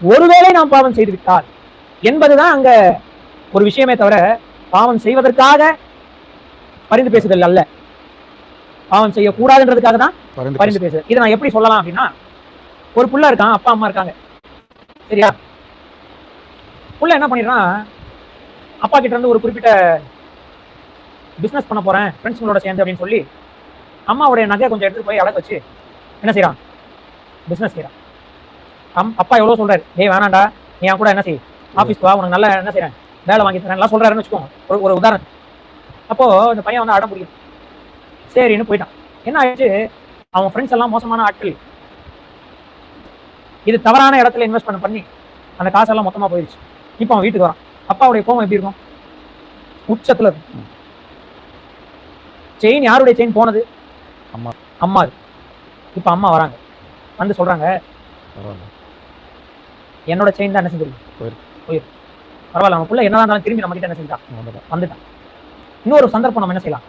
ஒருவேளை நாம் பாவம் செய்து விட்டால் என்பதுதான் அங்க ஒரு விஷயமே தவிர பாவம் செய்வதற்காக பரிந்து பேசுதல் அல்ல, பாவம் செய்யக்கூடாதுன்றதுக்காக தான் பரிந்து பேசுதல். இதை நான் எப்படி சொல்லலாம் அப்படின்னா, ஒரு புள்ள இருக்கான், அப்பா அம்மா இருக்காங்க, சரியா? புள்ள என்ன பண்ணிடுறான், அப்பா கிட்ட இருந்து ஒரு குறிப்பிட்ட பிசினஸ் பண்ண போறேன் ஃப்ரெண்ட்ஸுங்களோட சேர்ந்து அப்படின்னு சொல்லி அம்மாவுடைய நகை கொஞ்சம் எடுத்துட்டு போய் அடக்க வச்சு என்ன செய்யறான், பிசினஸ் செய்யறான். அப்பா எவ்வளவு சொல்றாரு, டேய் வேணாண்டா, நீ என் கூட என்ன செய், ஆபீஸ்க்கு வா, உனக்கு நல்லா என்ன செய்யறேன், வேலை வாங்கி தரேன் எல்லாம் சொல்றாருன்னு வச்சுக்கோங்க, ஒரு உதாரணம். அப்போ இந்த பையன் வந்து அடம் பிடிக்கும், சரின்னு போயிட்டான். என்ன ஆயிடுச்சு, அவன் ஃப்ரெண்ட்ஸ் எல்லாம் மோசமான ஆட்கள், இது தவறான இடத்துல இன்வெஸ்ட்மெண்ட் பண்ணி அந்த காசெல்லாம் மொத்தமா போயிடுச்சு. இப்போ அவன் வீட்டுக்கு வரான், அப்பாவுடைய கோவம் எப்படி இருக்கும், உச்சத்துல இருக்கும். செயின் யாருடைய செயின் போனது, அம்மா. இப்ப அம்மா வராங்க, வந்து சொல்றாங்க, என்னோட செயின் தான் என்ன செஞ்சிருக்கு, போயிருக்கு, பரவாயில்ல, அவன் புள்ள என்னதான் இருந்தாலும் திரும்பி நம்ம கிட்ட என்ன செஞ்சான், வந்துட்டான். இன்னொரு சந்தர்ப்பம் நம்ம என்ன செய்யலாம்,